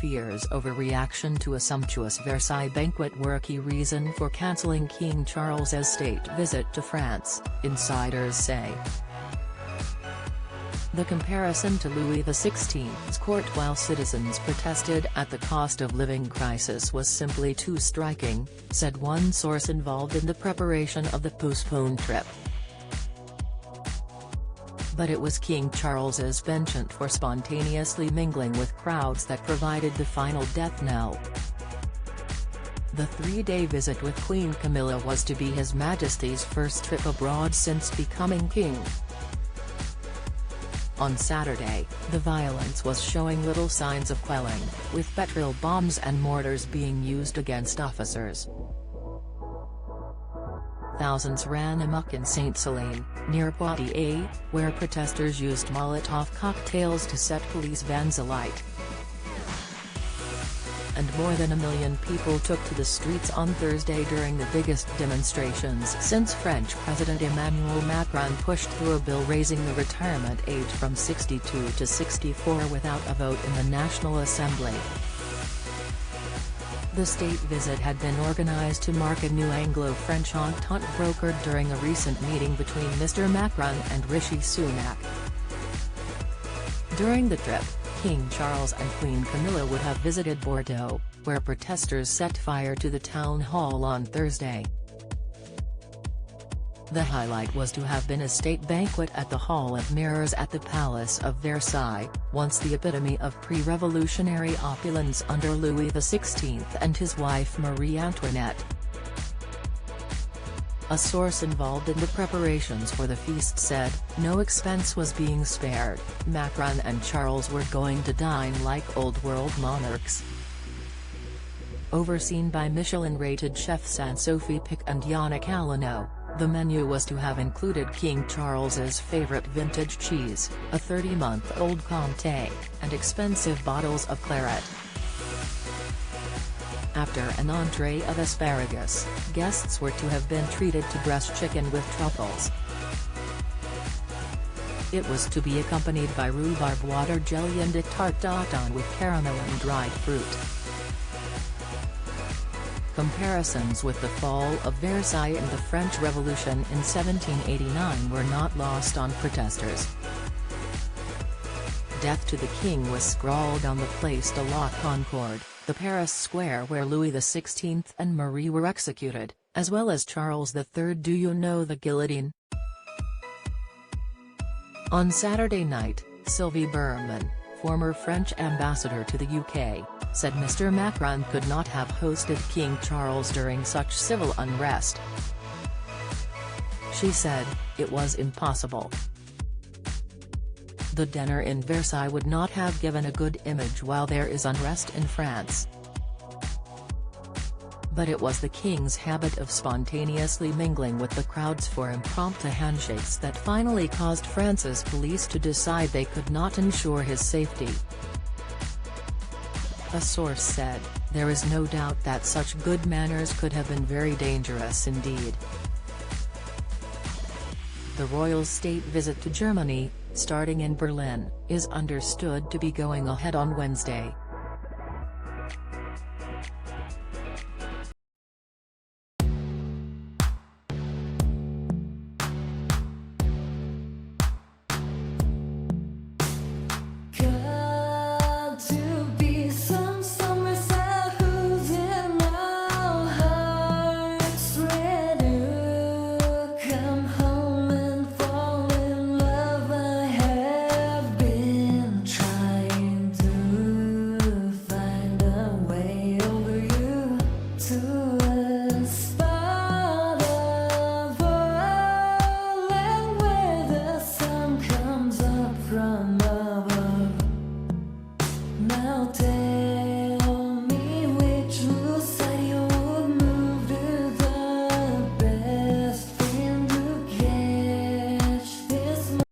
fears over reaction to a sumptuous Versailles banquet were a key reason for cancelling King Charles's state visit to France, insiders say. The comparison to Louis XVI's court while citizens protested at the cost of living crisis was simply too striking, said one source involved in the preparation of the postponed trip. But it was King Charles's penchant for spontaneously mingling with crowds that provided the final death knell. The three-day visit with Queen Camilla was to be His Majesty's first trip abroad since becoming king. On Saturday, the violence was showing little signs of quelling, with petrol bombs and mortars being used against officers. Thousands ran amok in Sainte-Soline, near Poitiers, where protesters used Molotov cocktails to set police vans alight. And more than 1 million people took to the streets on Thursday during the biggest demonstrations since French President Emmanuel Macron pushed through a bill raising the retirement age from 62 to 64 without a vote in the National Assembly. The state visit had been organized to mark a new Anglo-French entente brokered during a recent meeting between Mr. Macron and Rishi Sunak. During the trip, King Charles and Queen Camilla would have visited Bordeaux, where protesters set fire to the town hall on Thursday. The highlight was to have been a state banquet at the Hall of Mirrors at the Palace of Versailles, once the epitome of pre-revolutionary opulence under Louis XVI and his wife Marie Antoinette. A source involved in the preparations for the feast said, no expense was being spared, Macron and Charles were going to dine like old-world monarchs. Overseen by Michelin-rated chefs Anne-Sophie Pic and Yannick Alano, the menu was to have included King Charles's favorite vintage cheese, a 30-month-old Comté, and expensive bottles of claret. After an entree of asparagus, guests were to have been treated to breast chicken with truffles. It was to be accompanied by rhubarb water jelly and a tarte tatin with caramel and dried fruit. Comparisons with the fall of Versailles and the French Revolution in 1789 were not lost on protesters. Death to the King was scrawled on the Place de la Concorde, the Paris square where Louis XVI and Marie were executed, as well as Charles III. Do you know the guillotine? On Saturday night, Sylvie Berman, former French ambassador to the UK, said Mr. Macron could not have hosted King Charles during such civil unrest. She said, it was impossible. The dinner in Versailles would not have given a good image while there is unrest in France. But it was the King's habit of spontaneously mingling with the crowds for impromptu handshakes that finally caused France's police to decide they could not ensure his safety. A source said, there is no doubt that such good manners could have been very dangerous indeed. The royal state visit to Germany, starting in Berlin, is understood to be going ahead on Wednesday.